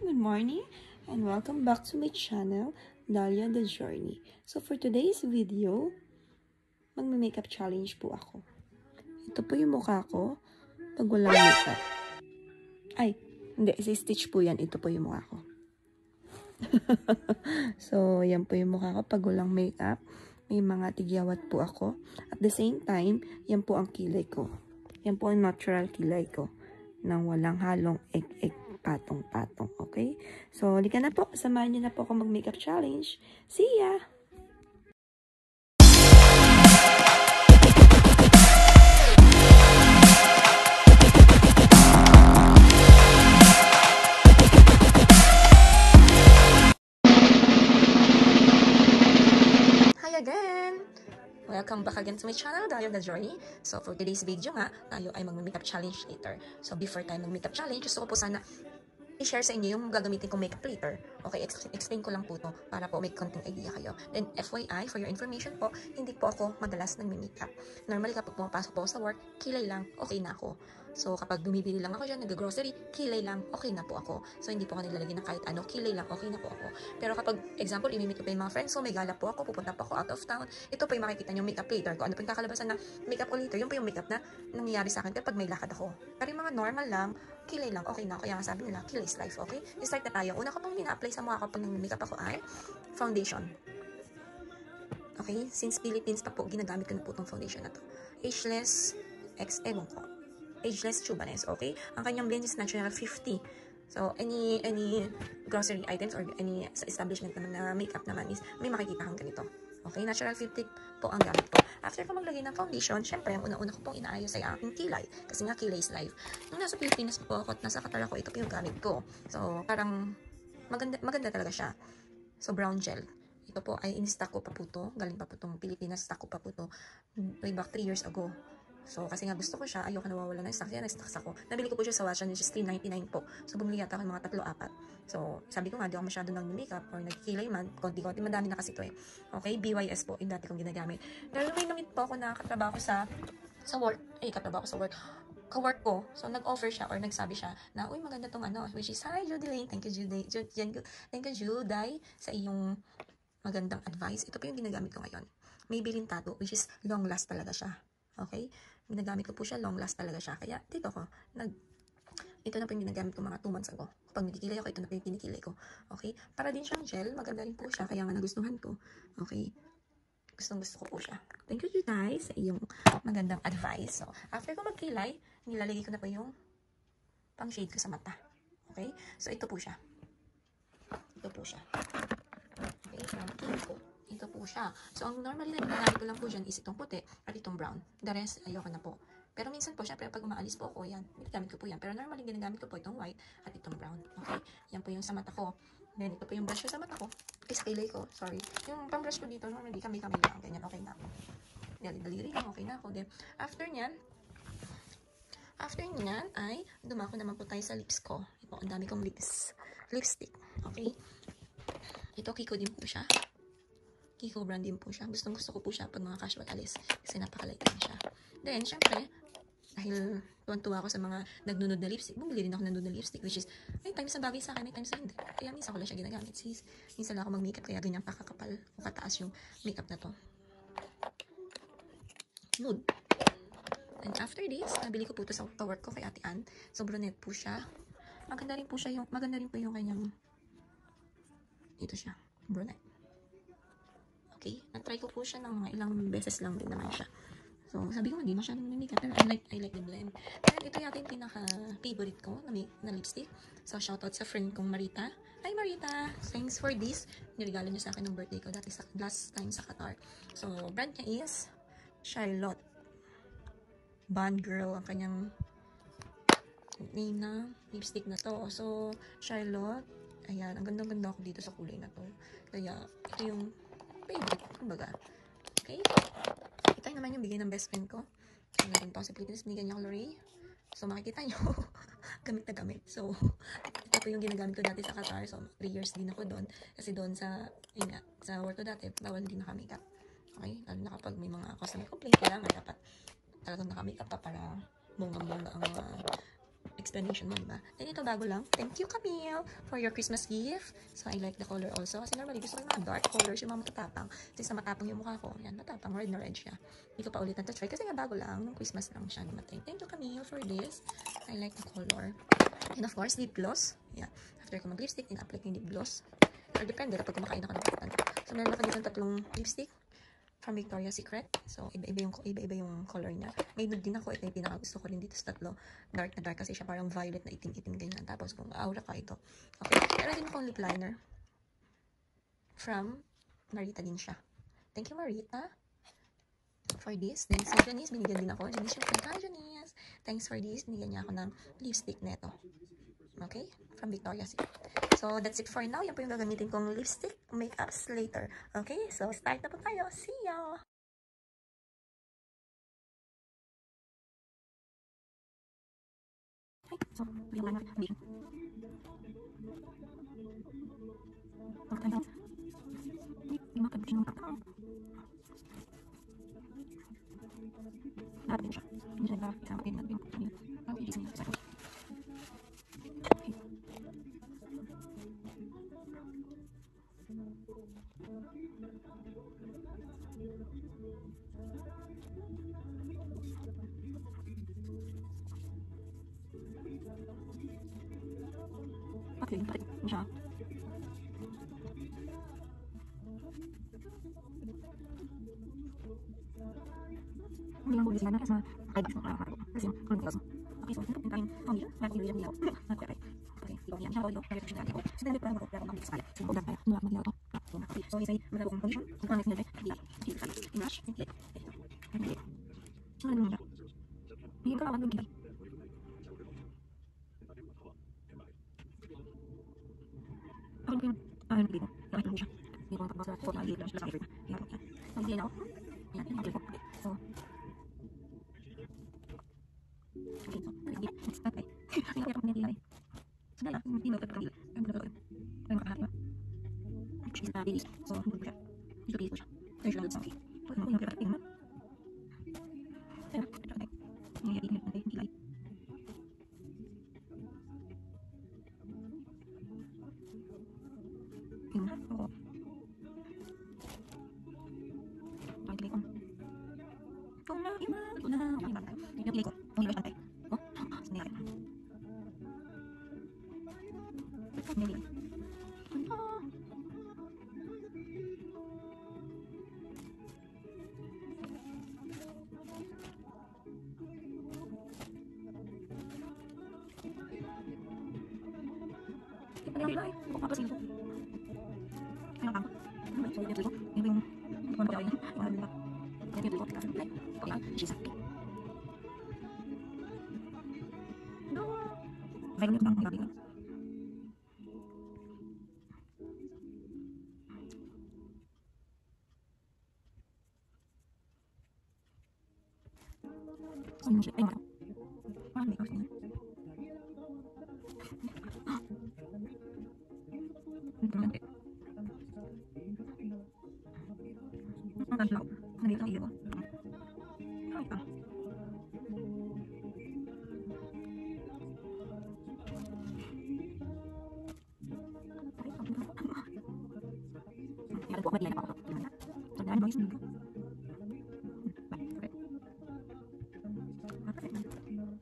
good morning, and welcome back to my channel, Dalia The Journey. So for today's video, magme-makeup challenge po ako. Ito po yung mukha ko pag walang makeup. Ay, hindi, stitch po yan. Ito po yung mukha ko. So, yan po yung mukha ko pag walang makeup. May mga tigyawat po ako. At the same time, yan po ang kilay ko. Yan po ang natural kilay ko. Nang walang halong egg-egg, patong-patong. Okay? So, halika na po. Samahan niyo na po ako mag-makeup challenge. See ya! Hi again! Welcome back again to my channel, Dalia The Journey. So, for today's video nga, tayo ay mag-makeup challenge later. So, before tayo mag-makeup challenge, gusto ko po sana i-share sa inyo yung gagamitin kong makeup later. Okay, explain ko lang po to para po may konting idea kayo. Then, FYI, for your information po, hindi po ako madalas nag-makeup. Normally, kapag pumapasok po ako sa work, kilay lang, okay na ako. So, kapag bumibili lang ako dyan, nag-grocery, kilay lang, okay na po ako. So, hindi po ako nilalagay ng kahit ano, kilay lang, okay na po ako. Pero kapag, example, imimit ko pa yung mga friends, so may gala po ako, pupunta po ako out of town, ito po yung makikita nyo makeup later ko. Ano po yung kakalabasan na makeup ko later, yun po yung makeup na nangyayari sa akin kapag may lakad ako. Pero yung mga normal lang, kilay lang, okay na. Kaya nga sabi nila, kilay is life, okay? I-start na tayo. Una ko pong ina-apply sa mukha ko pag nag-makeup ako ay foundation. Okay? Since Philippines pa po, ginagamit ko na po itong foundation na to. Ageless X, ewan ko. Ageless Tubaness, okay? Ang kanyang blend is natural 50. So, any grocery items or any sa establishment naman na makeup naman is may makikita kang ganito. Okay? Natural 50 po ang gamit ko. After ko maglagay ng foundation, syempre, ang una-una ko pong inaayos ay aking kilay. Kasi nga, kilay is life. Nung nasa Pilipinas po ako at nasa Qatar ako, ito po yung gamit ko. So, parang maganda talaga siya. So, brown gel. Ito po ay in-stock ko pa po to. Galing pa po itong Pilipinas. Stock ko pa po to way back 3 years ago. So, kasi nga gusto ko siya, ayoko nawawala ng stock. Kaya nag-stocks ako. Nabili ko po siya sa Watson, which is $3.99 po. So, bumili yata ako ng mga 3-4. So, sabi ko nga, di ako masyado ng makeup or nagkilay man. Konti-konti, madami na kasi ito eh. Okay, BYS po, yung dati kong ginagamit. Pero may namit po ako na katrabaho sa work. Katrabaho sa work. Ka-work ko. So, nag-offer siya or nagsabi siya na, uy, maganda tong ano. Which is, hi, Judy Lane. Thank you, Judy. Thank you, Judy, sa iyong magandang advice. Ito po yung ginagamit ko ngayon. Maybelline Tattoo, which is long last talaga siya. Okay? Ginagamit ko po siya, long last talaga siya. Kaya, dito ko, ito na po yung ginagamit ko mga 2 months ago. Kapag nagkikilay ako, ito na po yung kinikilay ko. Okay? Para din siyang gel, maganda rin po siya. Kaya nga nagustuhan ko. Okay? Gusto ko po siya. Thank you guys sa iyong magandang advice. So, after ko magkilay, nilalagay ko na po yung pang shade ko sa mata. Okay? So, ito po siya. Ito po siya. Okay? Ito po siya. So, ang normally na ginagamit ko lang po dyan is itong puti at itong brown. The rest, ayoko na po. Pero minsan po, syempre, pag umaalis po ako, yan. Ginagamit ko po yan. Pero normally, ginagamit ko po itong white at itong brown. Okay? Yan po yung sa mata ko. Then, ito po yung brush ko sa mata ko. Ay, sa kilay ko. Sorry. Yung pang-brush ko dito, normally, kamay-kamay lang. Ganyan, okay na ako. Daliri lang, okay na ako. Then, after nyan, ay, dumako naman po tayo sa lips ko. Ito, ang dami kong lipstick. Okay? Ito, Kiko din po siya. Kiko brand din po siya. Gusto ko po siya pag mga casual alis. Kasi napakalight lang siya. Then, syempre, dahil tuwan-tuwa ako sa mga nagnunod na lipstick, bumili rin ako ng nunod na lipstick, which is, may times na bagay sa akin, may times na hindi. Kaya minsan ko lang siya ginagamit. Minsan lang ako mag-makeup, kaya ganyan kakakapal o kataas yung makeup na to. Nude. And after this, nabili ko po ito sa work ko kay Ate Ann. So, brunette po siya. Maganda rin po yung kanyang, ito siya, brunette. Okay, nag-try ko po siya ng mga ilang beses lang din naman siya. So, sabi ko, hindi masyadong namimigay, pero I like the blend. And ito yata yung pinaka-favorite ko na lipstick. So, shoutout sa friend kong Marita. Hi Marita! Thanks for this. Niregalo niya sa akin ng birthday ko last time sa Qatar. So, brand niya is Charlotte. Bond Girl ang kanyang name na lipstick na to. So, Charlotte. Ayan, ang ganda-ganda ako dito sa kulay na to. Kaya, ito yung favorite, kumbaga. Okay? Ito naman yung bigay ng best friend ko. So, meron pa sa Pilipinas, binigyan niya ako Lori. So, makikita nyo, gamit na gamit. So, ito po yung ginagamit ko dati sa Qatar. So, 3 years din ako doon. Kasi doon sa work ko dati, bawal din naka-makeup. Okay? Lalo na kapag may mga customer complaint, kailangan dapat talagang naka-makeup pa para bonggang-bongga ang mga explanation mo, diba? Then ito bago lang. Thank you, Camille, for your Christmas gift. So, I like the color also. Kasi normally, gusto ko yung mga dark colors, yung mga matatapang. Since na matapang yung mukha ko, yan, matapang, red na red siya. Hindi ko pa ulit na-try kasi nga bago lang, nung Christmas lang siya dumating. Thank you, Camille, for this. I like the color. And of course, lip gloss. Yeah. After ko mag-lipstick, in-apply ko yung lip gloss. Or depende kapag kumakain ako ng pagkatan. So, meron ako dito tatlong lipstick from Victoria's Secret. So, iba-iba yung color niya. May nude din ako. Ito yung pinaka-gusto ko rin dito sa tatlo. Dark na dark kasi siya parang violet na itim-itim ganyan. Tapos kung aura ka ito. Okay. Meron din akong lip liner. From Marita din siya. Thank you, Marita, for this. Then, sa Janice, binigyan din ako. Janice yung hi, Janice. Thanks for this. Binigyan niya ako ng lipstick neto. Okay? From Victoria's Secret. So, that's it for now. Yan po yung gagamitin kong lipstick makeups later. Okay? So, start na po tayo. See ya! Okay. So, yung liner foundation. Okay. Yung mga foundation ng kakao. Lahat din siya. Hindi siya isang kapit na yung isang sa ako. Okay, patik siya. Hindi lang po yung kasi ay gusto ko lang ako. Kasi yung kurang tigas mo. Okay, so ito yung tayong pamilya. Kaya ko yung dilaw. Okay. Okay, ito yan. Siya ko ito. Kaya ito siya dati ko. So, dahil parang ako. Kaya ako sa kaya. So, ulan tayo. Nula ako magdilaw ito. Okay, so isay magdalo kong condition. Kung ano sinabay. Dilaw. Sige sa kaya. Imash. Simple. Okay. So, ano naman siya? Hindi ka awan yung kilay. Ako yung ayun dito. Nakita mo siya. Hindi ko tapos sa photo. Hindi ko siya sa effort. Kaya ako. So, hindi na ako. Yan. Yan. Okay. So, okay, so, hindi. Next step ay. Hindi ko kaya nilay. So, dala. Hindi mo kapag nilay. Ang dala ko. Ang makahati ba? She's not released. So, hindi ko siya. Hindi ko siya. There's a lot of something. Pwede mo yung kapag tingnan. Pero, ito ay. Hindi ko natin nilay. Tingnan. Oo. Pag-ilay ko. Kung na, ima. Ito na. Okay, ba tayo? Yung ilay ko. Ang ilay ko. Oh, sinilay. Sinilay. Ang ilay. Kung papasin ko. Ang ako. So, yung ilay ko. Yung kung ano ko yun. Yung ano ba? Yung ilay ko. Kasi ilay. Okay lang. She's happy. No. Violet lang. Ang gabi lang. So, yung shit. Ay, wala. Parang may kasi na. Ito lang. Ang ganda ko. Nandito ang iyo ko. Ay, pa. Yan po, madilay na ako. So, dahil ba yung sumiga?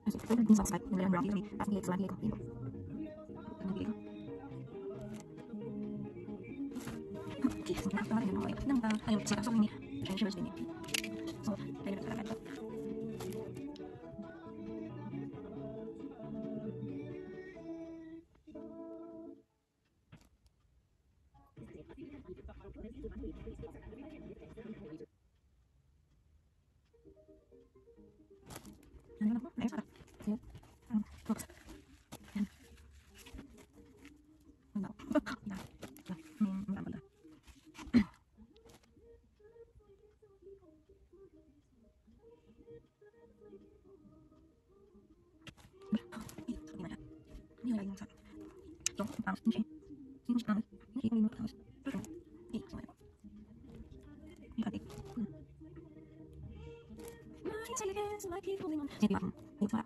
Kasi, pwede din sa side. Yung lang rocky kami. Tapos nilay ko. Nilay ko. Okay, so, nakita natin yung mga ito. Ayun, siya kapsok ni Shivers din. So, tayo na talaga ito. Ano na po? Ayos ka. Sige. Focus. Yan. Ano? Yan. Mga bala. Ini lagi masak. So, panas ini sih. Ini sih panas. Ini sih panas. Terus, ini semua. Ini tadi. Jadi aku, ini semua.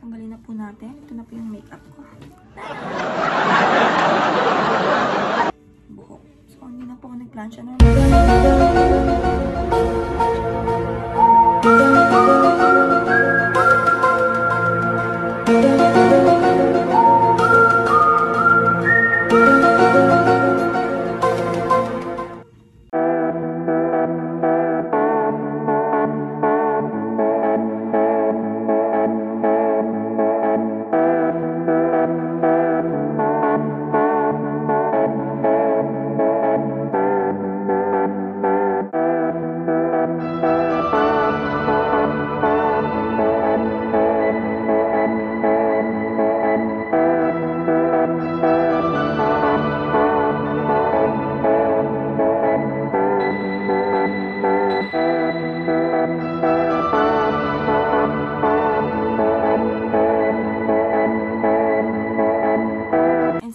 Tanggalin na po natin. Ito na po yung makeup ko. Buhok. So, hindi na po ako nag-plancha na.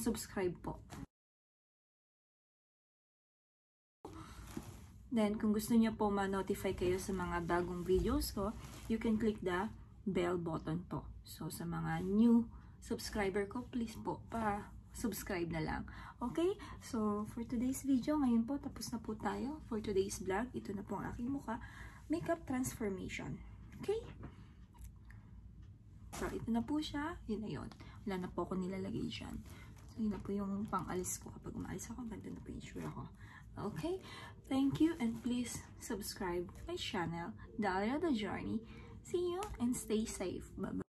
Subscribe po. Then, kung gusto niyo po ma-notify kayo sa mga bagong videos ko, you can click the bell button po. So, sa mga new subscriber ko, please po, pa-subscribe na lang. Okay? So, for today's video, ngayon po, tapos na po tayo. For today's vlog, ito na po ang aking mukha. Makeup transformation. Okay? So, ito na po siya. Yun na yun. Wala na po ako nilalagay dyan. So, yun na po yung pang-alis ko. Kapag umalis ako, ganda na po yung itsura ko. Okay? Thank you and please subscribe my channel, Dalia The Journey. See you and stay safe. Bye-bye.